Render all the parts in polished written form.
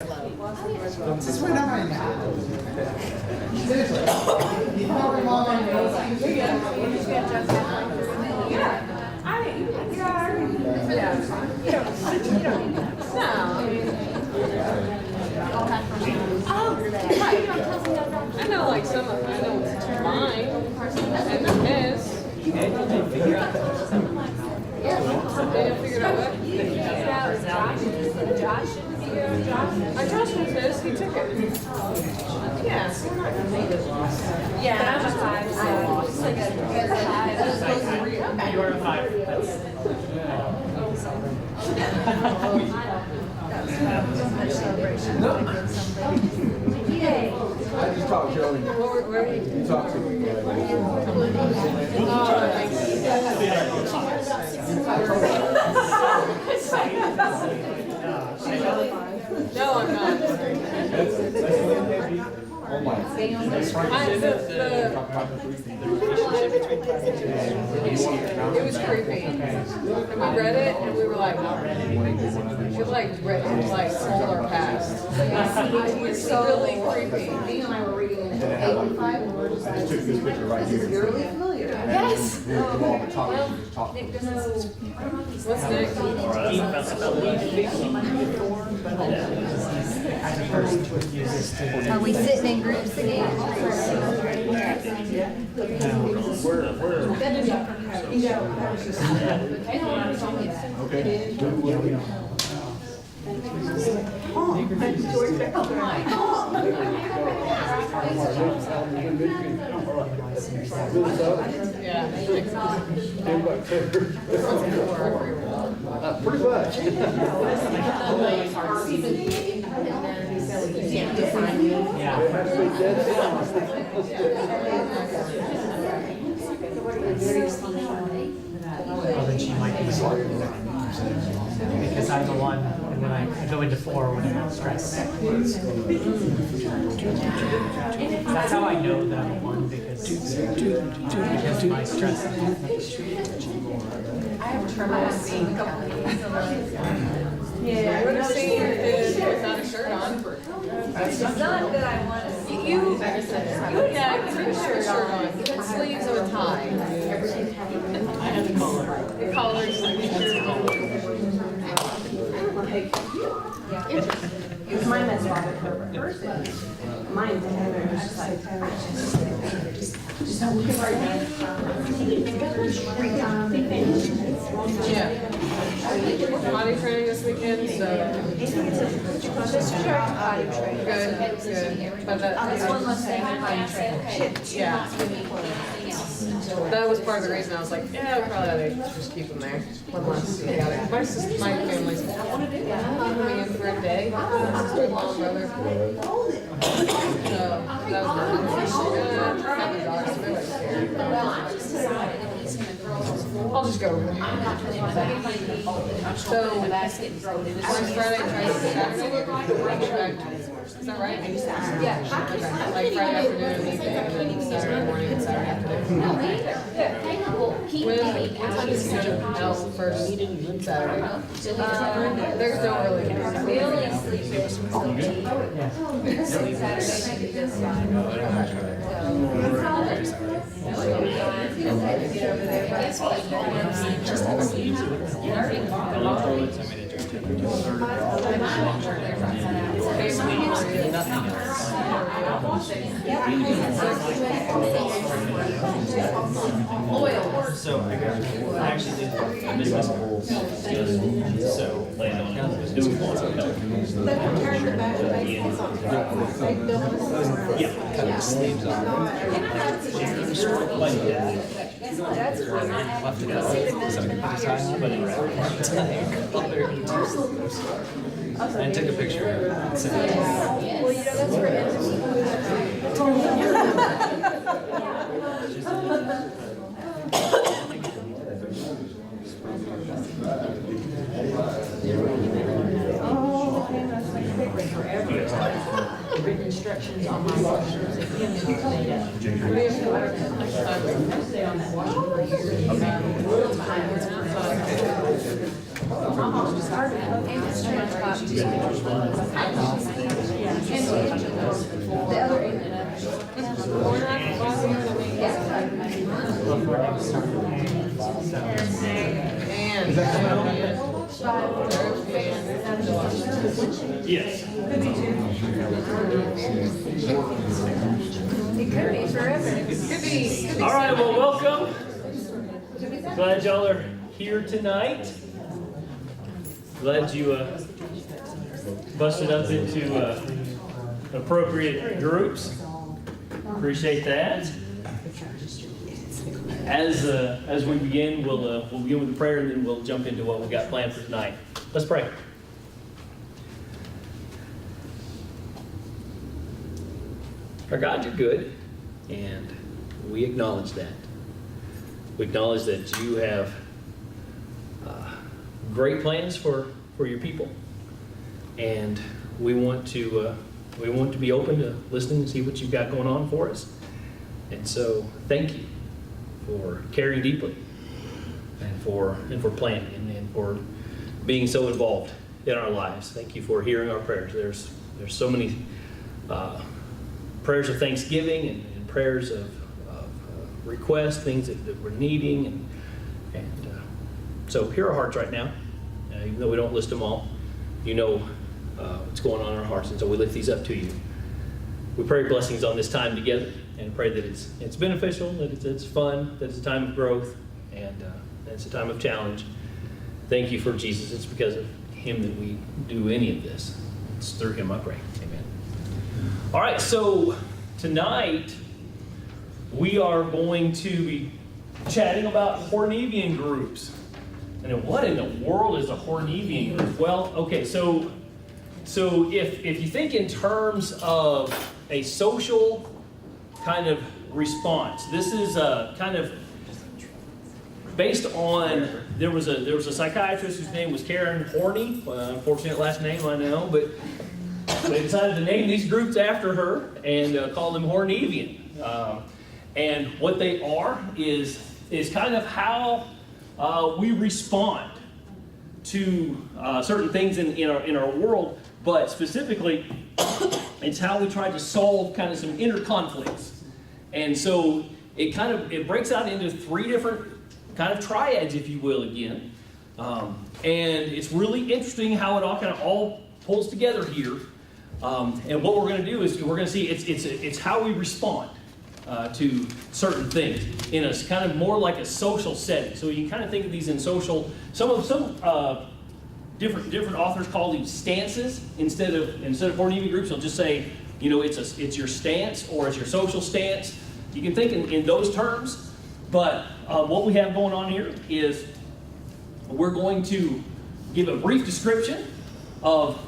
Just went up right now. Seriously. You probably want to know. I know like some of I know mine and then his. They didn't figure out what? Josh was his, he took it. Yeah, so we're not gonna make it lost. Yeah, but I'm a 5, so it's like a 5. You're a 5. I just talked to Joey. Where are you? You talked to me. No, I'm not. Oh my. It was creepy. And we read it and we were like, you like sold our past. It's really creepy. Me and I were reading it at 8 and 5 and we're just I like, took this picture right this is here. eerily familiar. Yes. What's next? Are we sitting in groups again? Pretty much. Well, then she might be smarter than that. Because I'm the one, and then I go into 4 when I'm stressed. That's how I know that I'm 1, because my stress. I have trouble seeing a couple of these. Yeah, what I'm seeing is without a shirt on. It's not that I want to see You put a shirt on, with sleeves or a tie. I have the collar. The collars, the shirt. It's my mess Robert Herbert. Mine's just like, just not looking right now. Yeah. Body training this weekend, so. Just try body training. Good. But That's one less thing than body training. yeah. That was part of the reason I was like, yeah, probably ought to just keep them there. One less. Yeah. My family's coming in for a day. My sister-in-law and brother. So that was probably dogs. I'll just go over there. So, first Friday, Saturday, is that right? Yeah. Okay. Like Friday afternoon and evening, and then Saturday morning and Saturday afternoon. When is the first Saturday? There's no early. We only sleep Saturday this time. So I actually did a business school, so planned on doing one. Yeah, kind of sleeves on. Like that. That's fine. Left it out. And took a picture of it. Well, you know, that's for written instructions on my watch. Stay on that watch. The other eight. Yes. It could be forever. It could be. All right, well, welcome. Glad y'all are here tonight. Glad you busted up into appropriate groups. Appreciate that. As we begin, we'll begin with a prayer, and then we'll jump into what we got planned for tonight. Let's pray. Our God, you're good, and we acknowledge that. We acknowledge that you have great plans for your people, and we want to be open to listening and see what you've got going on for us. And so, thank you for caring deeply, and for planning, and for being so involved in our lives. Thank you for hearing our prayers. There's so many prayers of thanksgiving and prayers of requests, things that we're needing, and so hear our hearts right now. Even though we don't list them all, you know what's going on in our hearts, and so we lift these up to you. We pray blessings on this time together, and pray that it's beneficial, that it's fun, that it's a time of growth, and that it's a time of challenge. Thank you for Jesus. It's because of him that we do any of this. It's through him I pray. Amen. All right, so tonight we are going to be chatting about Hornevian groups. And what in the world is a Hornevian group? Well, okay, so if you think in terms of a social kind of response, this is kind of based on, there was a psychiatrist whose name was Karen Horney, unfortunate last name I know, but they decided to name these groups after her and call them Hornevian. And what they are is kind of how we respond to certain things in our world, but specifically, it's how we try to solve kind of some inner conflicts. And so it breaks out into three different kind of triads, if you will, again. And it's really interesting how it all pulls together here. And what we're going to do is we're going to see it's how we respond to certain things in a kind of more like a social setting. So you can kind of think of these in social. Some different authors call these stances instead of Hornevian groups. They'll just say, it's your stance or it's your social stance. You can think in those terms. But what we have going on here is we're going to give a brief description of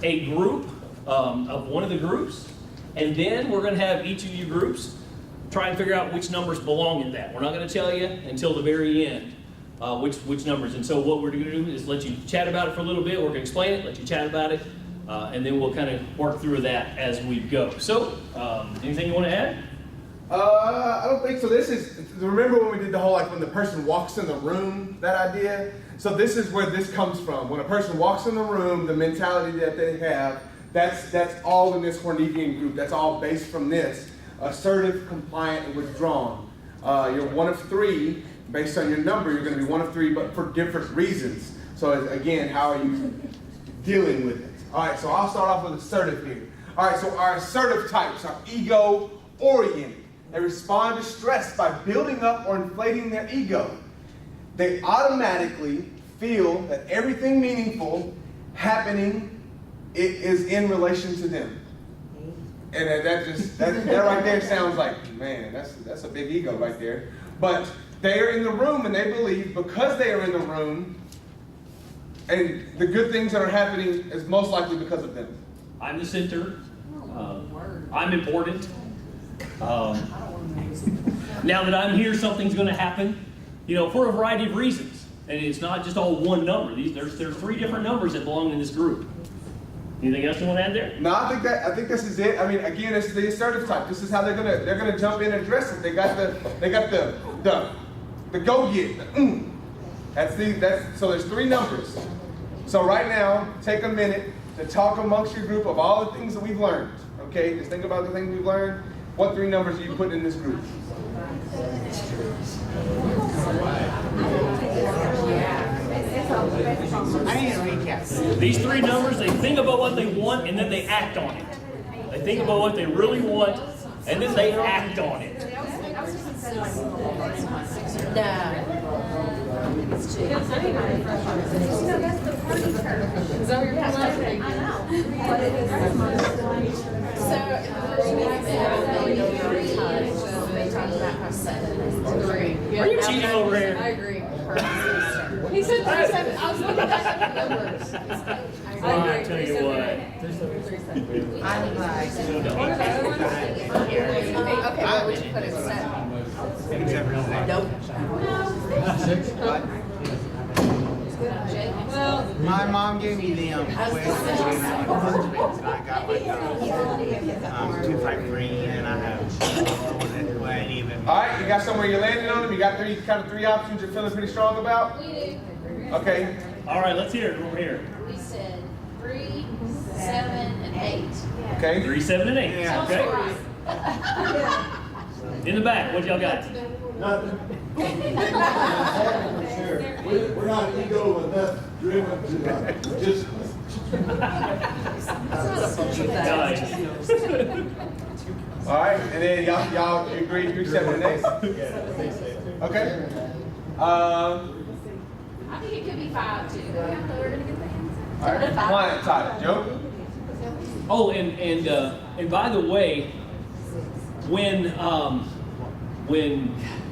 a group, of one of the groups, and then we're going to have each of you groups try and figure out which numbers belong in that. We're not going to tell you until the very end which numbers. And so what we're going to do is let you chat about it for a little bit. We're going to explain it, let you chat about it, and then we'll kind of work through that as we go. So, anything you want to add? I don't think so. Remember when we did the whole, when the person walks in the room, that idea? So this is where this comes from. When a person walks in the room, the mentality that they have, that's all in this Hornevian group. That's all based from this. Assertive, compliant, and withdrawn. You're one of three. Based on your number, you're going to be one of three, but for different reasons. So again, how are you dealing with it? All right, so I'll start off with assertive here. All right, so our assertive types are ego-oriented. They respond to stress by building up or inflating their ego. They automatically feel that everything meaningful happening is in relation to them. And that right there sounds like, man, that's a big ego right there. But they are in the room and they believe because they are in the room and the good things that are happening is most likely because of them. I'm the center. I'm important. Now that I'm here, something's going to happen, for a variety of reasons. And it's not just all one number. There's three different numbers that belong in this group. Anything else you want to add there? No, I think this is it. I mean, again, it's the assertive type. This is how they're gonna jump in and address it. They got the go get. So there's 3 numbers. So right now, take a minute to talk amongst your group of all the things that we've learned. Okay, just think about the things we've learned. What 3 numbers are you putting in this group? I need a recap. These 3 numbers, they think about what they want and then they act on it. They think about what they really want and then they act on it. Is that what you're pulling Are you cheating over here? I agree. He said 37. I was looking at the numbers. I tell you what. I'm like, Okay, what would you put instead? nope. Well, My mom gave me the quiz and I got like 253 and I have what I need even. All right, you got somewhere you're landing on them. You got 3 options you're feeling pretty strong about. We do. Okay. All right, let's hear it over here. We said 3, 7, and 8. Okay. 3, 7, and 8. Yeah. Okay. In the back, what y'all got? Nothing. We're not ego enough driven to just. Guys. All right, and then y'all agree 3, 7, and 8. Okay. I think it could be 5 too. All right. Client type, Joe. Oh, and by the way, when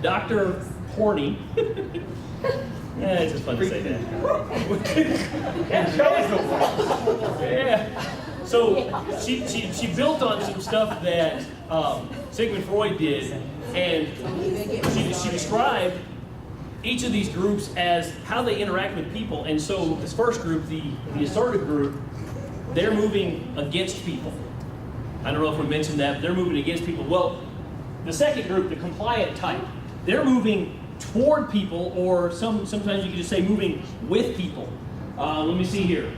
Dr. Horny, yeah, it's just fun to say that. Yeah. So she built on some stuff that Sigmund Freud did, and she described each of these groups as how they interact with people. And so this first group, the assertive group, they're moving against people. I don't know if we mentioned that, but they're moving against people. Well, the second group, the compliant type, they're moving toward people, or sometimes you can just say moving with people. Let me see here.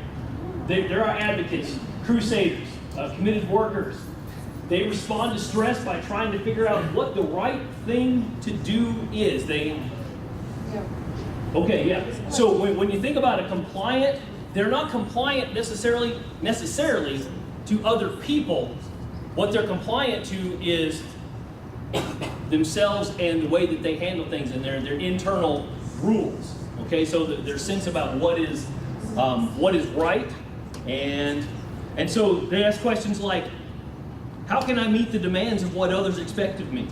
There are advocates, crusaders, committed workers. They respond to stress by trying to figure out what the right thing to do is. Okay, yeah. So when you think about a compliant, they're not compliant necessarily to other people. What they're compliant to is themselves and the way that they handle things and their internal rules. Okay, so their sense about what is right, and so they ask questions like, how can I meet the demands of what others expect of me?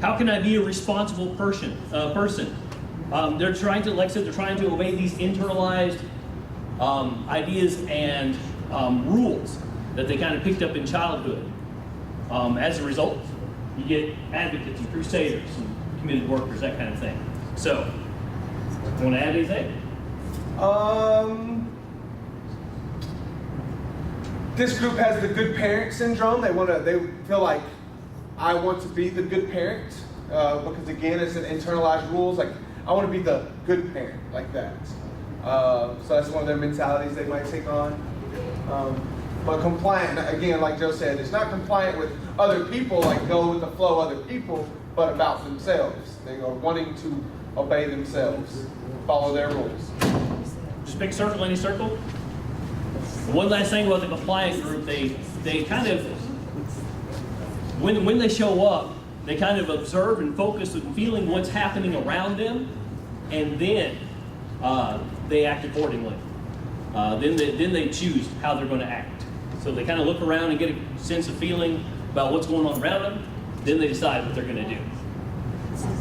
How can I be a responsible person? They're trying to, like I said, they're trying to obey these internalized ideas and rules that they kind of picked up in childhood. As a result, you get advocates and crusaders and committed workers, that kind of thing. So, you want to add anything? This group has the good parent syndrome. They feel like, I want to be the good parent, because again, it's an internalized rules. Like, I want to be the good parent, like that. So that's one of their mentalities they might take on. But compliant, again, like Joe said, it's not compliant with other people, like go with the flow of other people, but about themselves. They are wanting to obey themselves, follow their rules. Just pick circle, any circle. One last thing about the compliant group, they kind of, when they show up, they kind of observe and focus on feeling what's happening around them, and then they act accordingly. Then they choose how they're going to act. So they kind of look around and get a sense of feeling about what's going on around them, then they decide what they're going to do.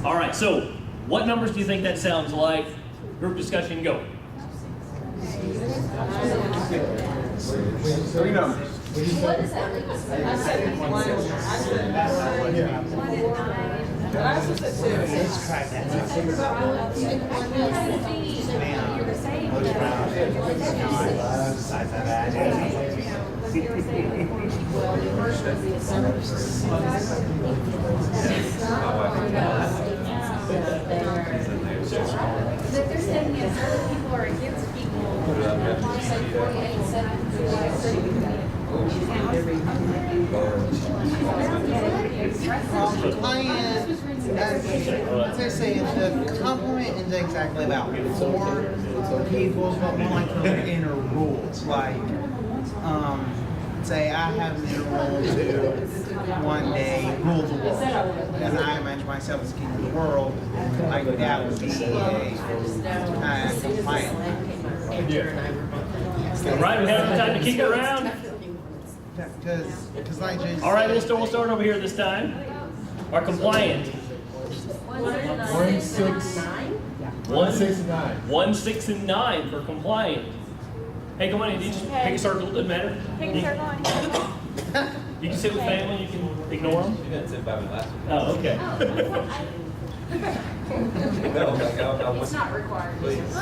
All right, so what numbers do you think that sounds like? Group discussion, go. 3 numbers. What is that? I said 1. I also said 2. Let's try that. Besides that, Well, the first was the assertive. Because if they're saying the assertive people are against people, just like 48-7 for the assertive As I say, the compliment is exactly about for people, but more like for inner rules. Like, say I have an inner rule to one day rule the world, and I imagine myself as king of the world. Like that would be a compliant. All right, we have time to kick it around. Because like Jason All right, we'll start over here this time. Our compliant. 1, 6, 1, 6, and 9. 1, 6, and 9 for compliant. Hey, come on in. You just pick a circle. Doesn't matter. Pick a circle. You can sit with family. You can ignore them. You didn't sit by me last week. Oh, okay. No, It's not required. Please.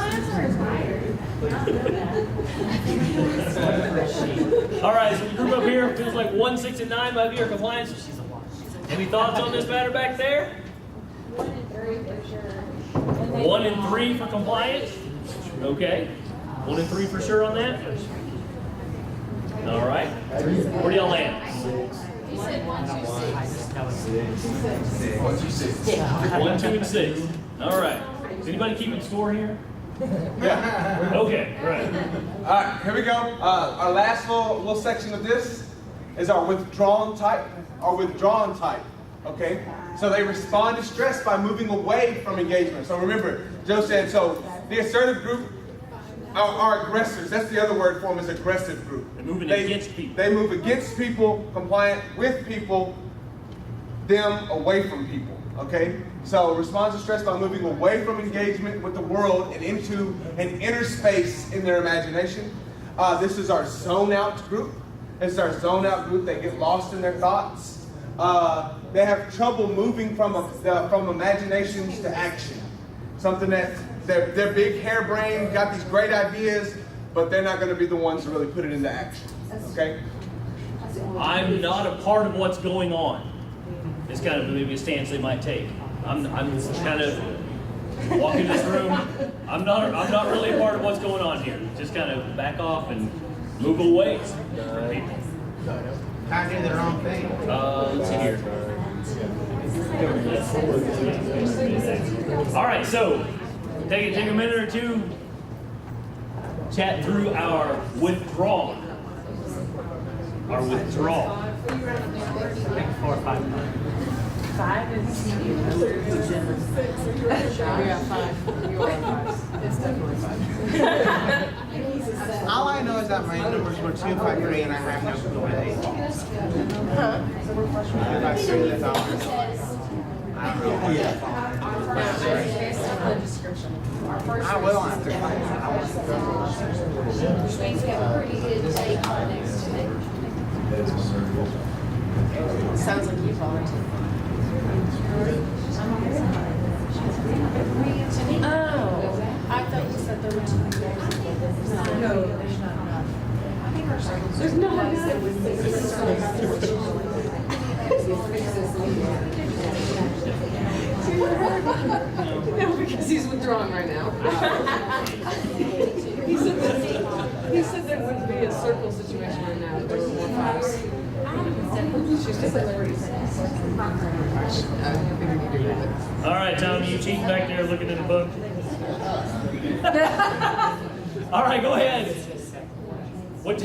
All right, so the group up here feels like 1, 6, and 9 might be our compliance. Any thoughts on this matter back there? 1 and 3 for sure. 1 and 3 for compliance. Okay. 1 and 3 for sure on that. All right. Where do y'all land? You said 1, 2, 6. 1, 2, and 6. All right. Is anybody keeping score here? Yeah. Okay, right. All right, here we go. Our last little section of this is our withdrawn type. Our withdrawn type. Okay. So they respond to stress by moving away from engagement. So remember, Joe said, so the assertive group are aggressors. That's the other word for them, is aggressive group. They're moving against people. They move against people, compliant with people, them away from people. Okay? So responds to stress by moving away from engagement with the world and into an inner space in their imagination. This is our zone out group. This is our zone out group. They get lost in their thoughts. They have trouble moving from imaginations to action. Something that they're big harebrained, got these great ideas, but they're not going to be the ones to really put it into action. Okay? I'm not a part of what's going on. It's kind of maybe a stance they might take. I'm kind of walking this room. I'm not really a part of what's going on here. Just kind of back off and move away from people. I do their own thing. Let's see here. All right, so take a minute or two. Chat through our withdrawal. Our withdrawal. 4 or 5. 5 is we got 5. You are 5. It's definitely 5. All I know is that my numbers were 2, 5, 3, and I have no clue where they fall. 2, 5, 3, that's all I know. I don't know where they fall. Based on the description. I will after class. Which means we have a pretty good take on next to it. Sounds like you volunteered. Oh, I thought you said there were 2. No, there's not. I think our circles. There's no, because he's withdrawn right now. He said there wouldn't be a circle situation right now. There were more 5s. She's just like 3. All right, Tommy, you cheating back there looking in the book? All right, go ahead. What?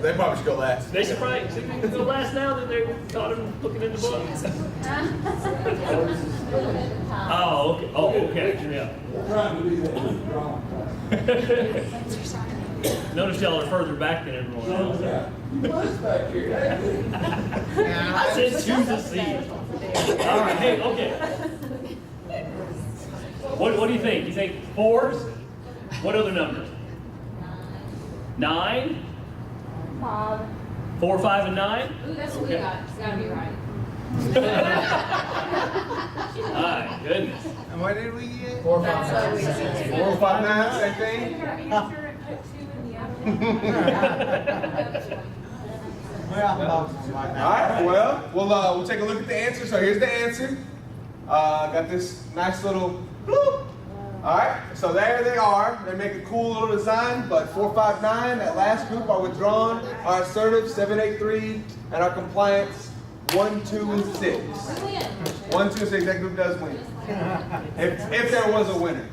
They probably should go last. They should probably go last now that they caught him looking in the book. Oh, okay. Oh, okay. Yeah. Notice y'all are further back than everyone else. I said choose a seat. All right. Hey, okay. What do you think? You think 4s? What other numbers? 9? 5. 4, 5, and 9? Ooh, that's what we got. It's gotta be right. My goodness. And what did we get? 4, 5, 9. 4, 5, 9, same thing. Well, All right, well, we'll take a look at the answer. So here's the answer. Got this nice little bloop. All right, so there they are. They make a cool little design, but 4, 5, 9, that last group, our withdrawn, our assertive, 7, 8, 3, and our compliance, 1, 2, and 6. 1, 2, and 6, that group does win. If there was a winner.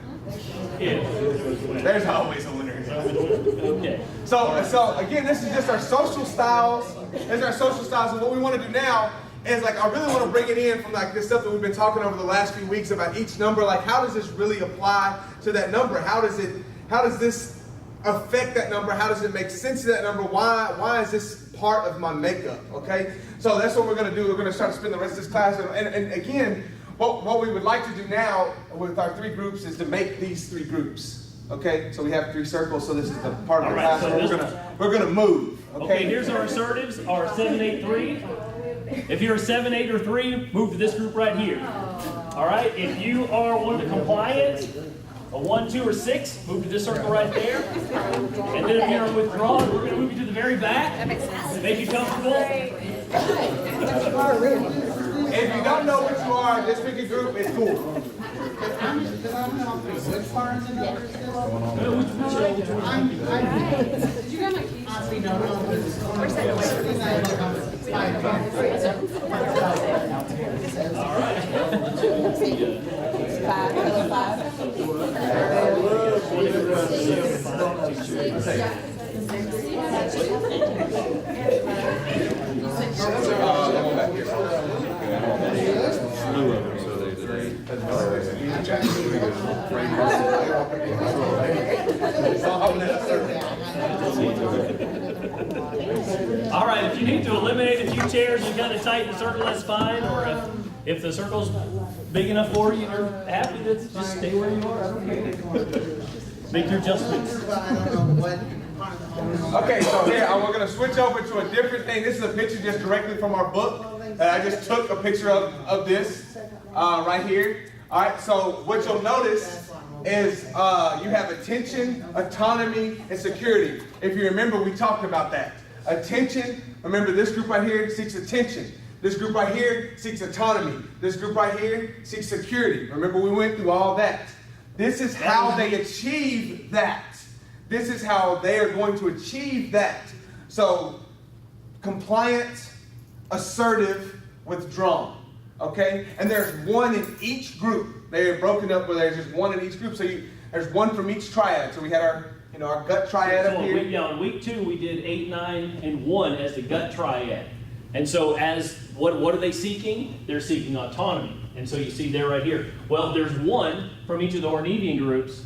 There's always a winner. Okay. So again, this is just our social styles. These are our social styles, and what we want to do now is like I really want to bring it in from like this stuff that we've been talking over the last few weeks about each number. Like, how does this really apply to that number? How does this affect that number? How does it make sense to that number? Why is this part of my makeup? Okay, so that's what we're going to do. We're going to start to spend the rest of this class, and again, what we would like to do now with our 3 groups is to make these 3 groups. Okay, so we have 3 circles. So this is the part of the class where we're gonna move. Okay, here's our assertives, our 7, 8, 3. If you're a 7, 8, or 3, move to this group right here. All right, if you are one of the compliant, a 1, 2, or 6, move to this circle right there. And then if you're withdrawn, we're gonna move you to the very back. That makes sense. Make you comfortable. If you don't know what you are, this pick a group is cool. All right, if you need to eliminate a few chairs, you got to tighten the circle, that's fine. Or if the circle's big enough for you, you're happy to just stay where you are. I don't care. Make your adjustments. Okay, so here we're going to switch over to a different thing. This is a picture just directly from our book. I just took a picture of this right here. All right, so what you'll notice is you have attention, autonomy, and security. If you remember, we talked about that. Attention, remember this group right here seeks attention. This group right here seeks autonomy. This group right here seeks security. Remember, we went through all that. This is how they achieve that. This is how they are going to achieve that. So, compliant, assertive, withdrawn. Okay? And there's 1 in each group. They are broken up where there's just 1 in each group. So there's 1 from each triad. So we had our gut triad up here. On week 2, we did 8, 9, and 1 as the gut triad. And so what are they seeking? They're seeking autonomy. And so you see there right here. Well, there's 1 from each of the Hornevian groups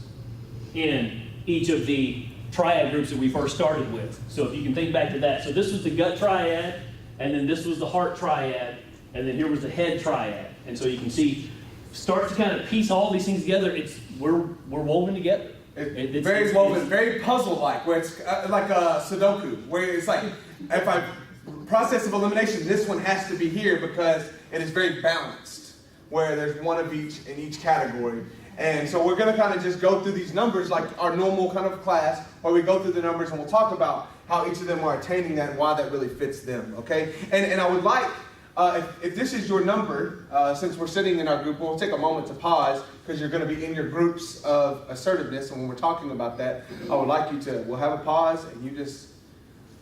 in each of the triad groups that we first started with. So if you can think back to that. So this was the gut triad, and then this was the heart triad, and then here was the head triad. And so you can see, start to kind of piece all these things together. We're woven together. It's very woven, very puzzle-like, where it's like a Sudoku, where it's like, if I process of elimination, this one has to be here because it is very balanced, where there's 1 of each in each category. And so we're going to kind of just go through these numbers like our normal kind of class, where we go through the numbers and we'll talk about how each of them are attaining that and why that really fits them, okay? And I would like, if this is your number, since we're sitting in our group, we'll take a moment to pause because you're going to be in your groups of assertiveness, and when we're talking about that, I would like you to, we'll have a pause, and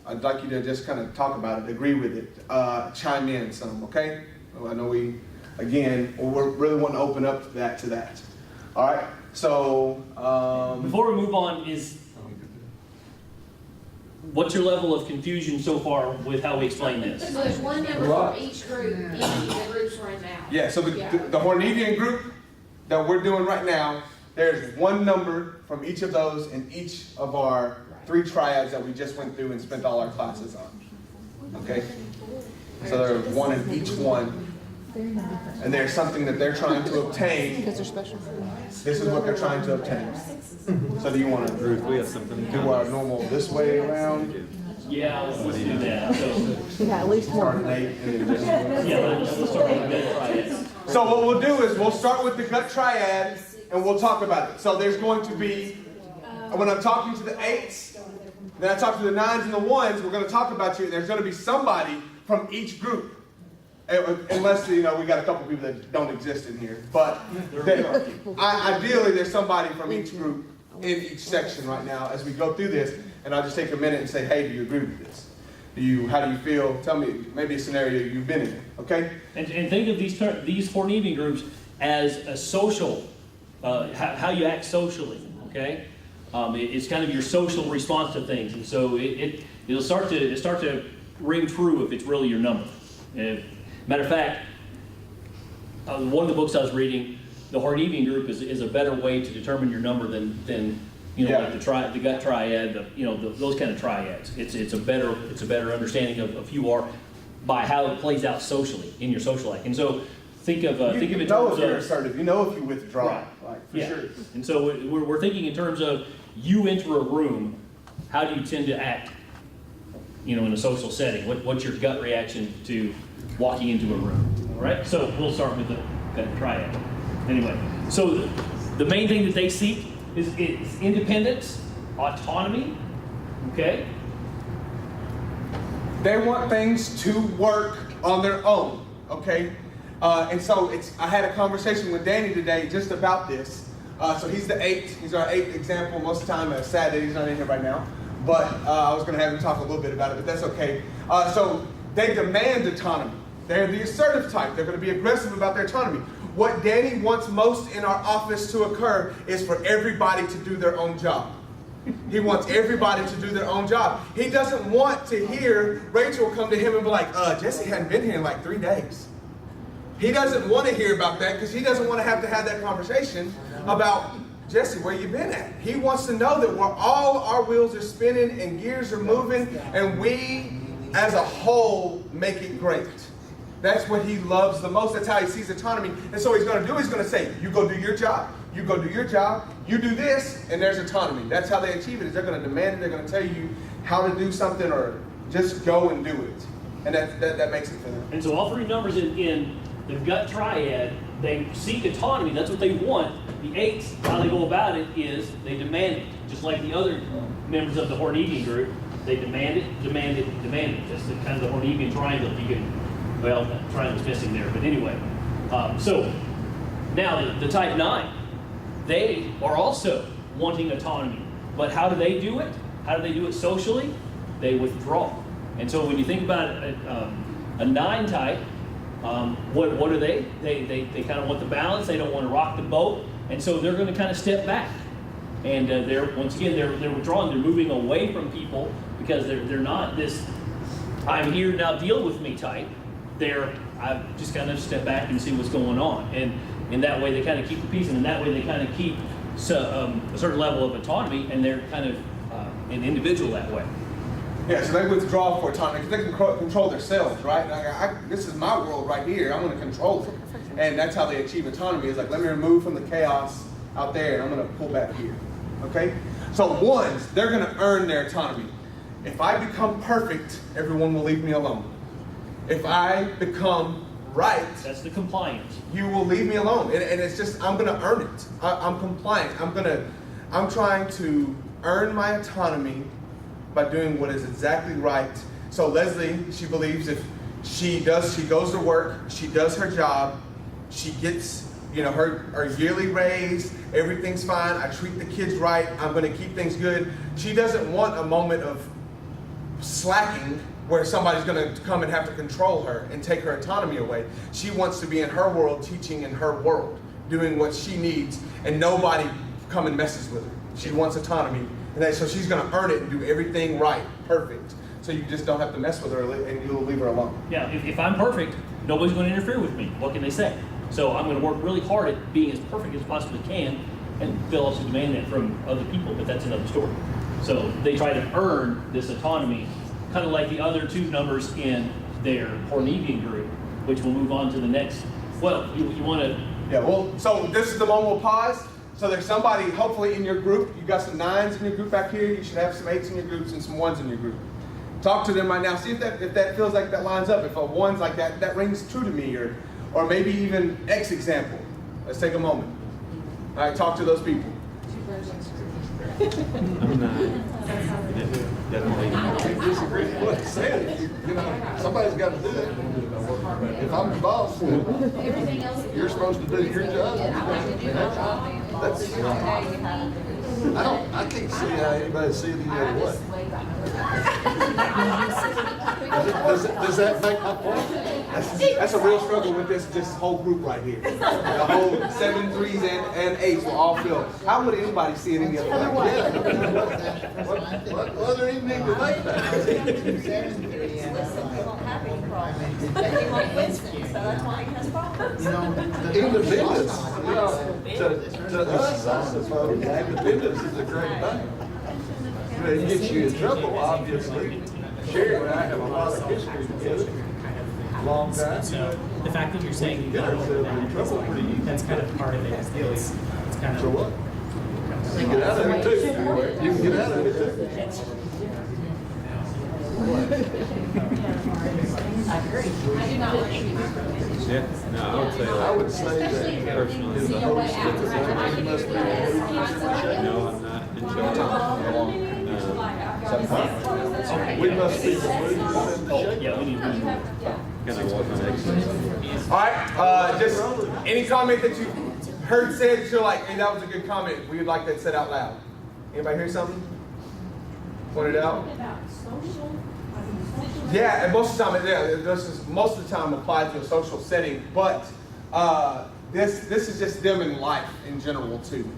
I'd like you to just kind of talk about it, agree with it, chime in some, okay? I know we really want to open up to that. All right, so... Before we move on, what's your level of confusion so far with how we explain this? So there's 1 number for each group in the groups we're in now. Yeah, so the Hornevian group that we're doing right now, there's 1 number from each of those in each of our 3 triads that we just went through and spent all our classes on. Okay? So there's 1 in each one. And there's something that they're trying to obtain. Because they're special. This is what they're trying to obtain. So do you want to, Ruth, we have something do our normal this way around? Yeah, let's do that. So, Yeah, at least 1. let's start with the gut triad. So what we'll do is we'll start with the gut triad and we'll talk about it. So there's going to be, when I'm talking to the 8s, Then I talk to the 9s and the 1s. We're going to talk about you. There's going to be somebody from each group. Unless, we got a couple people that don't exist in here. But ideally, there's somebody from each group in each section right now as we go through this. And I'll just take a minute and say, hey, do you agree with this? How do you feel? Tell me maybe a scenario you've been in, okay? And think of these Hornevian groups as a social, how you act socially, okay? It's kind of your social response to things. And so it'll start to ring true if it's really your number. Matter of fact, one of the books I was reading, the Hornevian group is a better way to determine your number than like the gut triad, those kind of triads. It's a better understanding of who you are by how it plays out socially in your social life. And so think of it in terms of, you're assertive. You know if you withdraw, right. For sure. And so we're thinking in terms of you enter a room, how do you tend to act, in a social setting? What's your gut reaction to walking into a room? All right. So we'll start with the gut triad. Anyway, so the main thing that they seek is independence, autonomy, okay? They want things to work on their own, okay? And so I had a conversation with Danny today just about this. So he's the 8. He's our 8th example most of the time. It's sad that he's not in here right now. But I was going to have him talk a little bit about it, but that's okay. So they demand autonomy. They're the assertive type. They're going to be aggressive about their autonomy. What Danny wants most in our office to occur is for everybody to do their own job. He wants everybody to do their own job. He doesn't want to hear Rachel come to him and be like, Jesse hadn't been here in like 3 days. He doesn't want to hear about that because he doesn't want to have that conversation about, Jesse, where you been at? He wants to know that all our wheels are spinning and gears are moving and we, as a whole, make it great. That's what he loves the most. That's how he sees autonomy. And so what he's going to say, you go do your job. You go do your job. You do this, and there's autonomy. That's how they achieve it. Is they're going to demand it. They're going to tell you how to do something or just go and do it. And that makes it for them. And so all 3 numbers in the gut triad, they seek autonomy. That's what they want. The 8s, how they go about it is they demand it. Just like the other members of the Hornevian group, they demand it, demand it, demand it. That's kind of the Hornevian triangle. If you can. Well, that triangle's missing there, but anyway. So now the type 9, they are also wanting autonomy. But how do they do it? How do they do it socially? They withdraw. And so when you think about a 9 type, what are they? They kind of want the balance. They don't want to rock the boat. And so they're going to kind of step back. And they're withdrawing. They're moving away from people because they're not this I'm here now, deal with me type. I just kind of step back and see what's going on. And in that way, they kind of keep the peace, and in that way, they kind of keep a certain level of autonomy, and they're kind of an individual that way. Yeah, so they withdraw for autonomy because they can control themselves, right? This is my world right here. I'm going to control it. And that's how they achieve autonomy. It's like, let me remove from the chaos out there, and I'm going to pull back here. Okay? So 1s, they're going to earn their autonomy. If I become perfect, everyone will leave me alone. If I become right, that's the compliance. You will leave me alone, and it's just I'm going to earn it. I'm compliant. I'm trying to earn my autonomy by doing what is exactly right. So Leslie, she believes if she goes to work, she does her job, she gets her yearly raise, everything's fine. I treat the kids right. I'm going to keep things good. She doesn't want a moment of slacking where somebody's going to come and have to control her and take her autonomy away. She wants to be in her world, teaching in her world, doing what she needs, and nobody come and messes with her. She wants autonomy, and so she's going to earn it and do everything right, perfect. So you just don't have to mess with her, and you'll leave her alone. Yeah, if I'm perfect, nobody's going to interfere with me. What can they say? So I'm going to work really hard at being as perfect as possibly can, and they'll also demand that from other people, but that's another story. So they try to earn this autonomy, kind of like the other 2 numbers in their Hornevian group, which we'll move on to the next. Well, you want to... Yeah, well, so this is the moment we'll pause. So there's somebody, hopefully, in your group. You got some 9s in your group back here. You should have some 8s in your groups and some 1s in your group. Talk to them right now. See if that feels like that lines up. If a 1's like that rings true to me, or maybe even X example. Let's take a moment. All right, talk to those people. I'm not. Definitely. Disagree with what he said. You know, somebody's got to do it. If I'm the boss, then you're supposed to do your job. I can't see how anybody see it any other way. Does that make my point? That's a real struggle with this whole group right here. The whole 7 3s and 8s will all feel. How would anybody see it any other way? Well, there even need to make that. Independence, you know, to us, I suppose, independence is a great thing. You know, it gets you in trouble, obviously. Sherry and I have a lot of history together, long time. So the fact that you're saying you Get don't ourselves know in trouble pretty easy. that's kind of part of it. It's kind of. So what? You can get out of it too. You can get out of it too. Yeah. No, I would say that. I would say that Personally, is the host of the thing. He must be. no, I'm not in charge. We must be the movers and the shakers. Yeah, we need to. Kind of walk on eggshells. All right, just any comment that you heard said that you're like, hey, that was a good comment. We would like that said out loud. Anybody hear something? Point it out. Yeah, and most of the time, this is most of the time applied to a social setting, but this is just them in life in general too.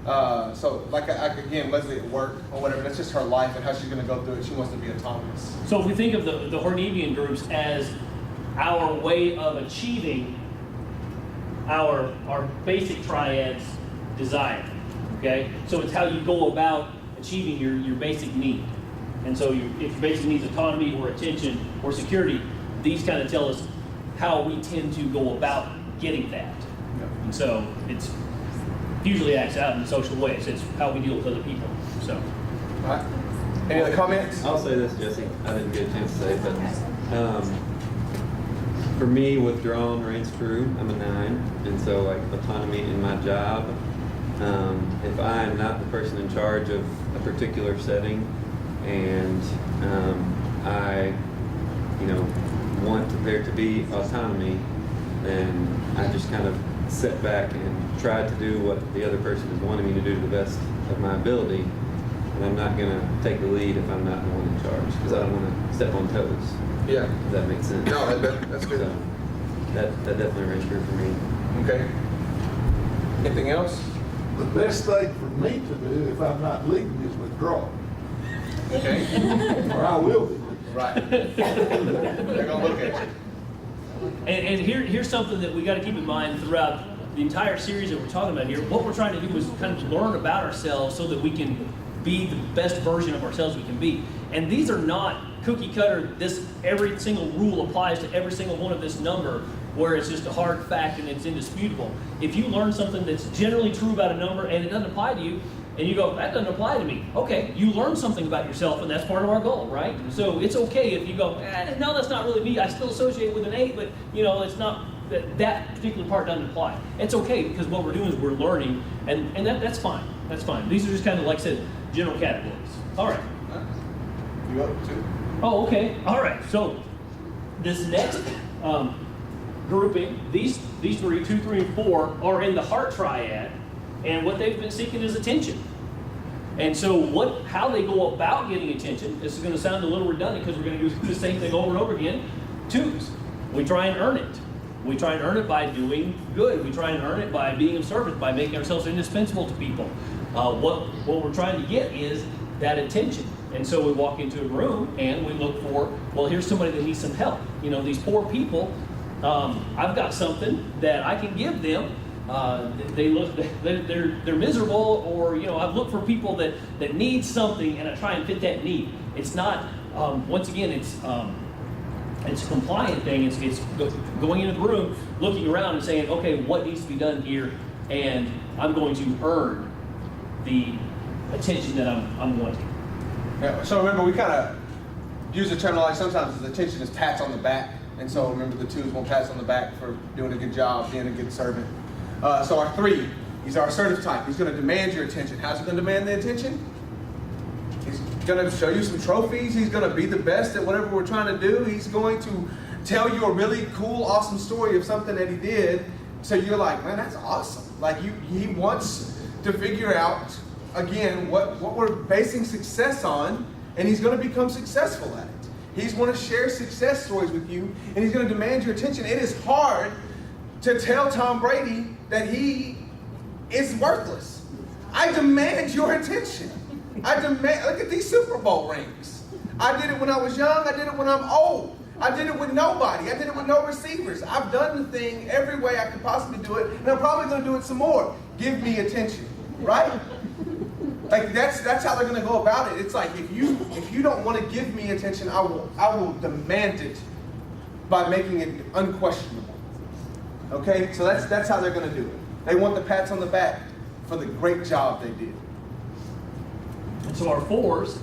So like again, Leslie at work or whatever, that's just her life and how she's going to go through it. She wants to be autonomous. So if we think of the Hornevian groups as our way of achieving our basic triad's desire, okay? So it's how you go about achieving your basic need. And so if your basic needs autonomy or attention or security, these kind of tell us how we tend to go about getting that. And so it's usually acts out in social ways. It's how we deal with other people. So, All right. Any other comments? I'll say this, Jesse. I didn't get a chance to say it, but for me, withdrawn reigns true. I'm a 9, and so like autonomy in my job. If I am not the person in charge of a particular setting, and I, want there to be autonomy, then I just kind of sit back and try to do what the other person is wanting me to do to the best of my ability. And I'm not going to take the lead if I'm not the one in charge, because I don't want to step on toes. Yeah. If that makes sense. No, that's good. So, that definitely rings true for me. Okay. Anything else? The best thing for me to do if I'm not leading is withdraw. Okay. Or I will be. Right. They're gonna look at you. and here's something that we got to keep in mind throughout the entire series that we're talking about here. What we're trying to do is kind of learn about ourselves so that we can be the best version of ourselves we can be. And these are not cookie cutter, every single rule applies to every single one of this number, where it's just a hard fact and it's indisputable. If you learn something that's generally true about a number and it doesn't apply to you, and you go, that doesn't apply to me. Okay, you learn something about yourself, and that's part of our goal, right? So it's okay if you go, no, that's not really me. I still associate with an 8, but it's not, that particular part doesn't apply. It's okay, because what we're doing is we're learning, and that's fine. That's fine. These are just kind of, like I said, general categories. All right. You up too? Oh, okay. All right. So this next grouping, these 3, 2, 3, and 4, are in the heart triad, and what they've been seeking is attention. And so how they go about getting attention, this is going to sound a little redundant because we're going to do the same thing over and over again. 2s, we try and earn it. We try and earn it by doing good. We try and earn it by being of service, by making ourselves indispensable to people. What we're trying to get is that attention. And so we walk into a room and we look for, well, here's somebody that needs some help. These poor people, I've got something that I can give them. They're miserable, or I've looked for people that need something, and I try and fit that need. It's not once again it's a compliant thing. It's going into the room, looking around, and saying, okay, what needs to be done here, and I'm going to earn the attention that I'm wanting. Yeah, so remember, we kind of use the terminology sometimes as attention is pats on the back, and so remember the 2s won't pats on the back for doing a good job, being a good servant. So our 3, he's our assertive type. He's going to demand your attention. How's he going to demand the attention? going to show you some trophies. He's going to be the best at whatever we're trying to do. He's going to tell you a really cool, awesome story of something that he did. So you're like, man, that's awesome. Like he wants to figure out, again, what we're basing success on, and he's going to become successful at it. He's going to share success stories with you, and he's going to demand your attention. It is hard to tell Tom Brady that he is worthless. I demand your attention. I demand, look at these Super Bowl rings. I did it when I was young. I did it when I'm old. I did it with nobody. I did it with no receivers. I've done the thing every way I could possibly do it, and I'm probably going to do it some more. Give me attention, right? Like that's how they're going to go about it. It's like if you don't want to give me attention, I will demand it by making it unquestionable. Okay, so that's how they're going to do it. They want the pats on the back for the great job they did. And so our 4s,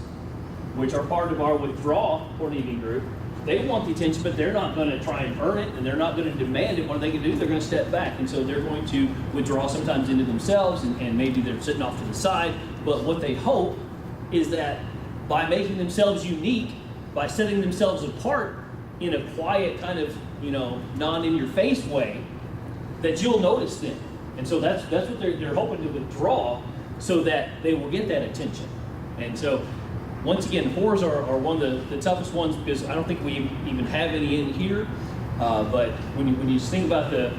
which are part of our withdraw Hornevian group, they want the attention, but they're not going to try and earn it, and they're not going to demand it. What they can do, they're going to step back. And so they're going to withdraw sometimes into themselves, and maybe they're sitting off to the side. But what they hope is that by making themselves unique, by setting themselves apart in a quiet kind of, non-in-your-face way, that you'll notice them. And so that's what they're hoping to withdraw so that they will get that attention. And so, once again, 4s are one of the toughest ones because I don't think we even have any in here. But when you think about the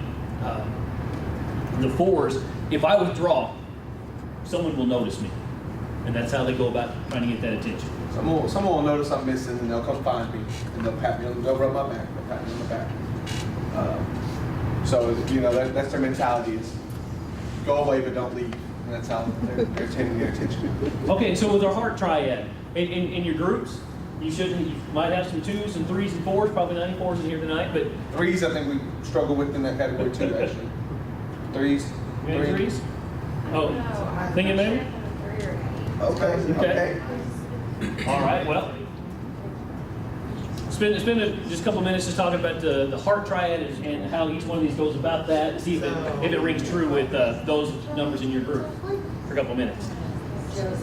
4s, if I withdraw, someone will notice me. And that's how they go about trying to get that attention. Someone will notice I'm missing, and they'll come find me, and they'll pat me on they'll rub my back, they'll pat me on the back. So that's their mentality is go away but don't leave. And that's how they're taking their attention. Okay, so with our heart triad, in your groups, you might have some 2s and 3s and 4s, probably not any 4s in here tonight, but 3s I think we struggle with in that category too, actually. 3s. Any 3s? Oh, thinking maybe? Okay. All right, well, spend just a couple minutes just talking about the heart triad and how each one of these goes about that, to see if it rings true with those numbers in your group for a couple minutes. I don't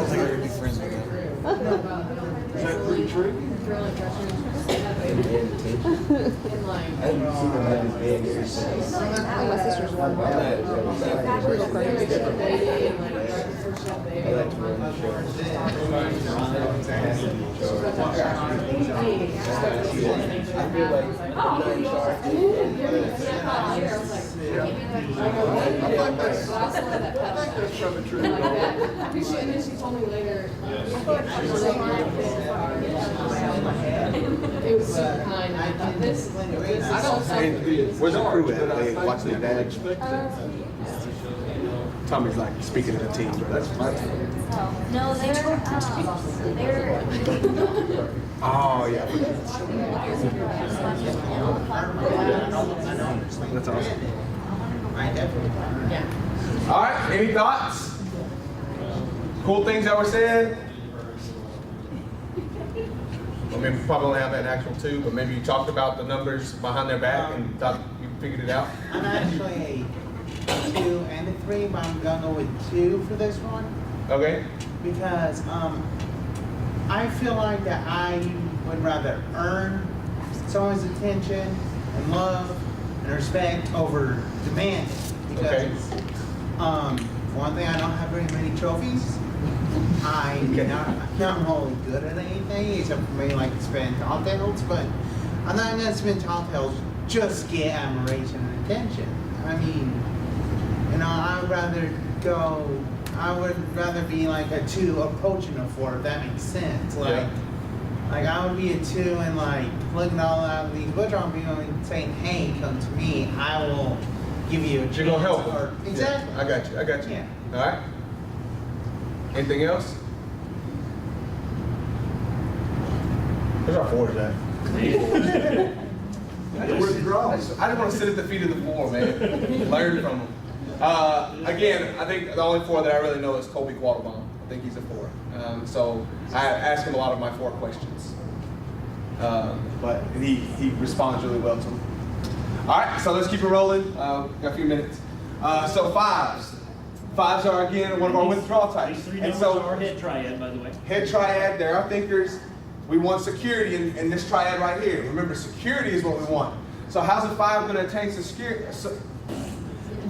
think I can be friends with that. Is that pretty true? My sister's one. That's probably true. And then she told me later, it was super kind. I thought this, I don't know. Where's the crew at? They watching their dad. Tommy's like speaking to the team, but that's my team. No, they're. Oh yeah. That's awesome. All right, any thoughts? Cool things that were said? I mean, we probably only have an actual 2, but maybe you talked about the numbers behind their back and thought you figured it out? I'm actually a 2 and a 3, but I'm gonna go with 2 for this one. Okay. Because I feel like that I would rather earn someone's attention and love and respect over demand it. Because one thing, I don't have very many trophies. I'm not really good at anything except for maybe like spin tall tales, but I'm not gonna spin tall tales just get admiration and attention. I mean, I would rather be like a 2 approaching a 4, if that makes sense. Like I would be a 2 and like looking all out of these withdrawn people and saying, hey, come to me, I will give you a chance. You're gonna help. Exactly. Yeah, I got you. Yeah. All right. Anything else? Where's our 4s at? Withdraw. I just want to sit at the feet of the 4, man. Learn from them. Again, I think the only 4 that I really know is Colby Quattlebaum. I think he's a 4. So I ask him a lot of my 4 questions. But he responds really well to them. All right, so let's keep it rolling. Got a few minutes. So fives. Fives are, again, one of our withdrawal types. These three And numbers so, are our head triad, by the way. head triad, they're our thinkers. We want security in this triad right here. Remember, security is what we want. So how's a 5 going to attain security?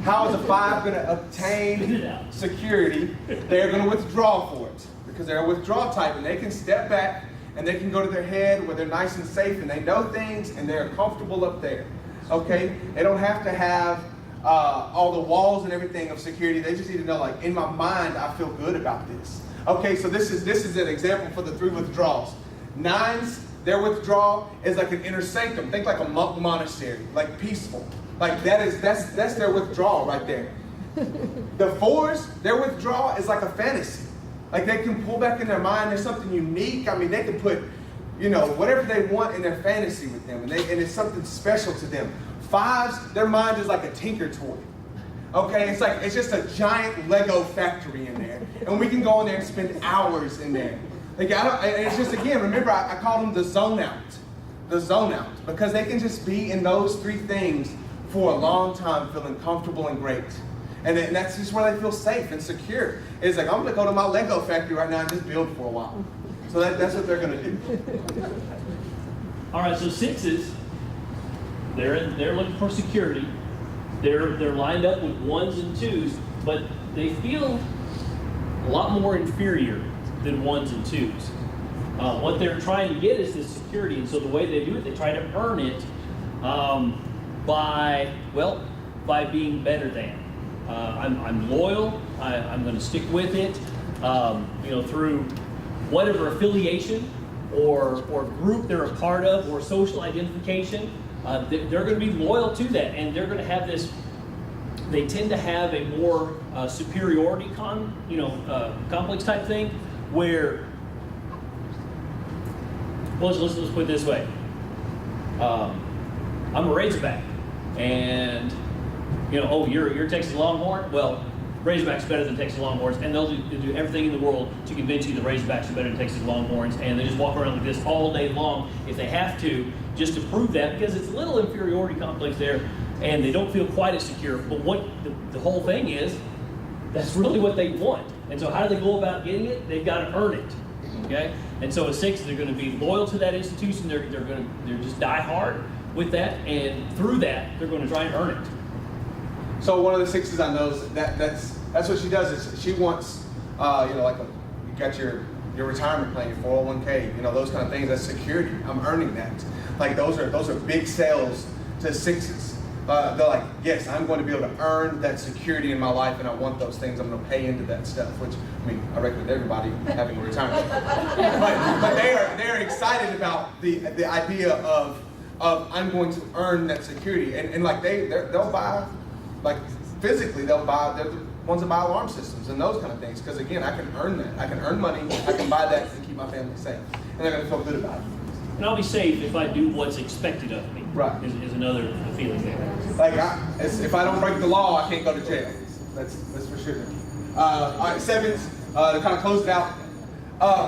How is a 5 going to obtain security? They're going to withdraw for it because they're a withdrawal type, and they can step back and they can go to their head where they're nice and safe and they know things and they're comfortable up there. Okay? They don't have to have all the walls and everything of security. They just need to know, like, in my mind, I feel good about this. Okay, so this is an example for the 3 withdrawals. 9s, their withdrawal is like an inner sanctum. Think like a monk monastery, like peaceful. Like that's their withdrawal right there. The 4s, their withdrawal is like a fantasy. Like they can pull back in their mind, there's something unique. I mean, they can put, whatever they want in their fantasy with them, and it's something special to them. 5s, their mind is like a tinker toy. Okay, it's just a giant Lego factory in there. And we can go in there and spend hours in there. Like, it's just, again, remember, I call them the zone out. The zone out. Because they can just be in those 3 things for a long time, feeling comfortable and great. And that's just where they feel safe and secure. It's like, I'm going to go to my Lego factory right now and just build for a while. So that's what they're going to do. All right, so 6s, they're looking for security. They're lined up with 1s and 2s, but they feel a lot more inferior than 1s and 2s. What they're trying to get is this security, and so the way they do it, they try to earn it by being better than. I'm loyal. I'm going to stick with it. Through whatever affiliation or group they're a part of or social identification, they're going to be loyal to that, and they're going to have this. They tend to have a more superiority complex type thing, where let's put it this way. I'm a Razorback, and you're Texas Longhorn. Well, Razorbacks better than Texas Longhorns, and they'll do everything in the world to convince you the Razorbacks are better than Texas Longhorns, and they just walk around like this all day long if they have to, just to prove that, because it's a little inferiority complex there, and they don't feel quite as secure. But what the whole thing is, that's really what they want. And so how do they go about getting it? They've got to earn it. Okay? And so a 6, they're going to be loyal to that institution. They're just die hard with that, and through that, they're going to try and earn it. So one of the 6s I know is that's what she does. Is she wants, you got your retirement plan, your 401k, those kind of things. That's security. I'm earning that. Like those are big sales to 6s. They're like, yes, I'm going to be able to earn that security in my life, and I want those things. I'm going to pay into that stuff. Which, I recommend everybody having a retirement. but they're excited about the idea of I'm going to earn that security, and like they'll buy. Like physically, they're the ones that buy alarm systems and those kind of things. Because again, I can earn that. I can earn money. I can buy that and keep my family safe. And they're going to feel good about it. And I'll be safe if I do what's expected of me. Right. Is another feeling there. Like if I don't break the law, I can't go to jail. That's for sure. All right, 7s. To kind of close it out.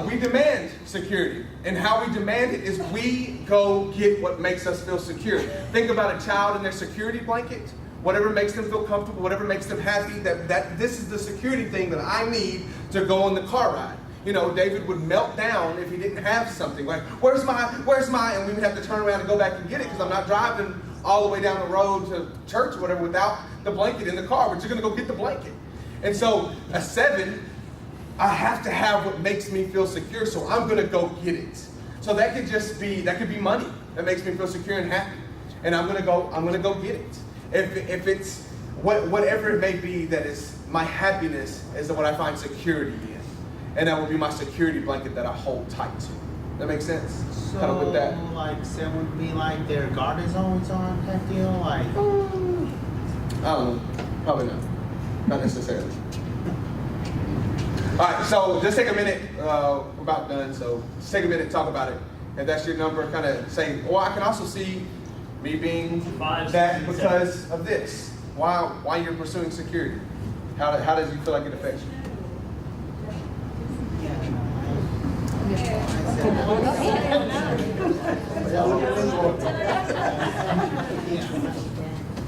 We demand security. And how we demand it is we go get what makes us feel secure. Think about a child in their security blanket. Whatever makes them feel comfortable, whatever makes them happy, that this is the security thing that I need to go on the car ride. David would melt down if he didn't have something. Like, where's my, and we would have to turn around and go back and get it because I'm not driving all the way down the road to church or whatever without the blanket in the car, but you're going to go get the blanket. And so a 7, I have to have what makes me feel secure, so I'm going to go get it. So that could be money that makes me feel secure and happy. And I'm going to go get it. If it's whatever it may be that is my happiness is what I find security in. And that will be my security blanket that I hold tight to. That makes sense? So, kind of with that. like, 7 would be like their guard is always on type deal? Like, I don't know. Probably not. Not necessarily. All right, so just take a minute. We're about done, so just take a minute and talk about it. If that's your number, kind of say, well, I can also see me being 5, that 6, because of this. Why you're pursuing security? How does you feel like it affects you?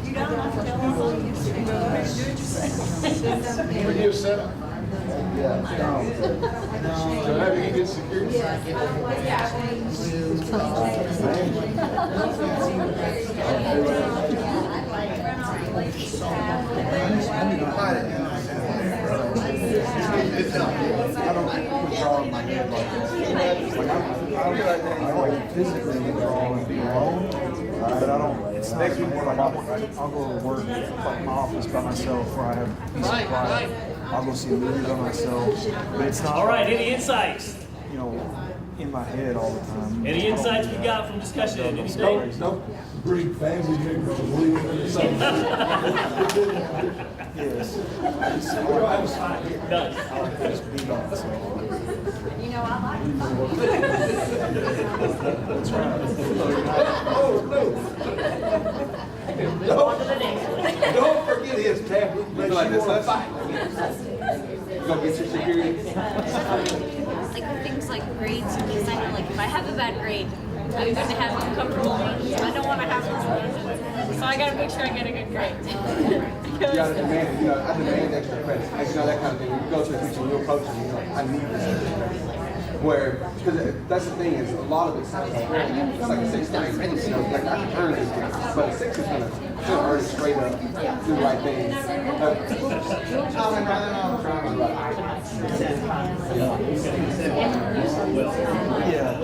You don't have to tell us all you 7? Yeah. So how do you get security? I don't withdraw in my head like this. Like I like physically withdraw and be alone, but I don't. It's not like I'll go to work, like my office by myself, where I have peace and quiet. I'll go see a movie by myself, but it's not. All right, any insights? You know, in my head all the time. Any insights we got from discussion? Anything? Don't bring family members and leave them in the same. Yes. Done. I like to just be on myself. You know, I like it. That's right. Oh, no. Don't forget his tablet. Like this, let's go get your security. Like things like grades and things like that. Like if I have a bad grade, I'm going to have uncomfortable feelings. I don't want to have those emotions. So I got to make sure I get a good grade. You gotta demand, you know, I demand extra credit. Like, you know, that kind of thing. When you go to a teacher, you'll approach them, you know, I need this extra credit. Where, because that's the thing is, a lot of it's like a 6 to 8, you know, like I can earn this, but a 6 is gonna earn it straight up, do the right thing. Yeah.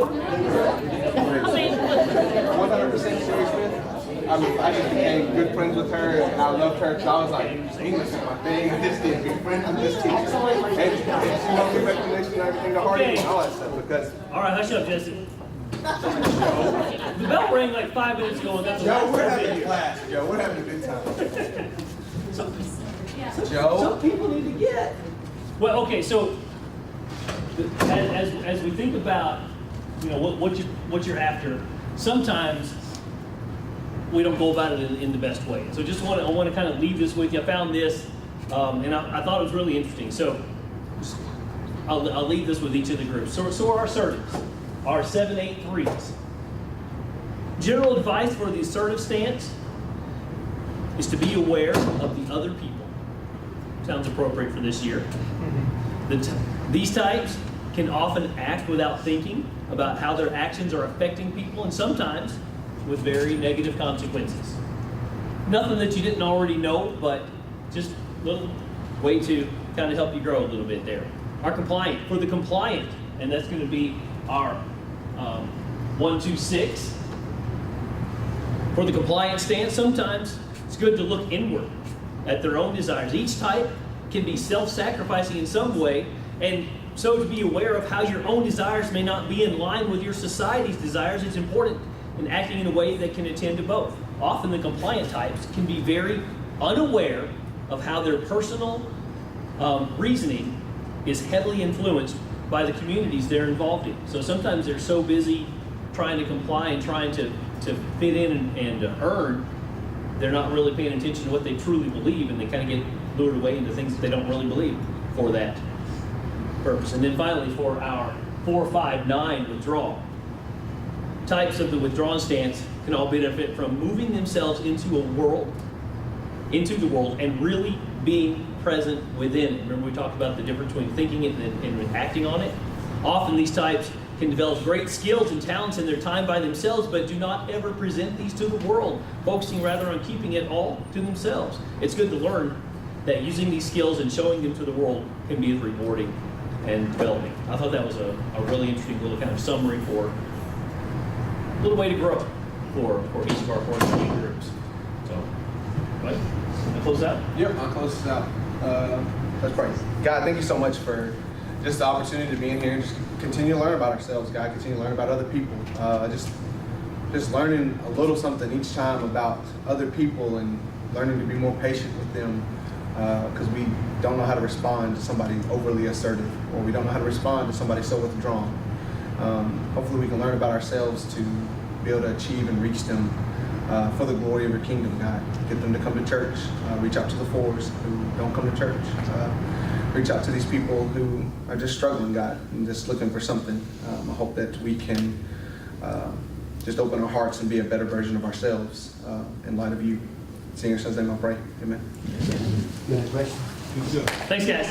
100% serious with. I mean, I just became good friends with her, and I loved her, because I was like, English is my thing, and this kid, be friends with this teacher. And she helped me recognition and everything, the hard and all that stuff, because... All right, hush up, Jesse. The bell rang like 5 minutes ago, and that's Joe, we're having a class, Joe, we're having a good time. Joe? Some people need to get. Well, okay, so as we think about, you know, what you're after, sometimes we don't go about it in the best way. So just I want to kind of leave this with you. I found this, and I thought it was really interesting. So I'll leave this with each of the groups. So our assertives, our 7, 8, 3s. General advice for the assertive stance is to be aware of the other people. Sounds appropriate for this year. These types can often act without thinking about how their actions are affecting people, and sometimes with very negative consequences. Nothing that you didn't already know, but just a little way to kind of help you grow a little bit there. Our compliant, for the compliant, and that's going to be our 1, 2, 6. For the compliant stance, sometimes it's good to look inward at their own desires. Each type can be self-sacrificing in some way, and so to be aware of how your own desires may not be in line with your society's desires is important in acting in a way that can attend to both. Often the compliant types can be very unaware of how their personal reasoning is heavily influenced by the communities they're involved in. So sometimes they're so busy trying to comply and trying to fit in and earn, they're not really paying attention to what they truly believe, and they kind of get lured away into things that they don't really believe for that purpose. And then finally, for our 4, 5, 9 withdrawal. Types of the withdrawn stance can all benefit from moving themselves into the world, and really being present within it. Remember we talked about the difference between thinking it and acting on it? Often these types can develop great skills and talents in their time by themselves, but do not ever present these to the world, focusing rather on keeping it all to themselves. It's good to learn that using these skills and showing them to the world can be as rewarding and developing. I thought that was a really interesting little kind of summary for a little way to grow for each of our Hornevian groups. So, right? Can I close out? Yep, I'll close this out. Let's pray. God, thank you so much for just the opportunity to be in here and just continue to learn about ourselves, God. Continue to learn about other people. Just learning a little something each time about other people and learning to be more patient with them, because we don't know how to respond to somebody overly assertive, or we don't know how to respond to somebody so withdrawn. Hopefully we can learn about ourselves to be able to achieve and reach them for the glory of your kingdom, God. Get them to come to church. Reach out to the 4s who don't come to church. Reach out to these people who are just struggling, God, and just looking for something. I hope that we can just open our hearts and be a better version of ourselves in light of you. In your son's name I pray. Amen. You have a question? Thanks, guys.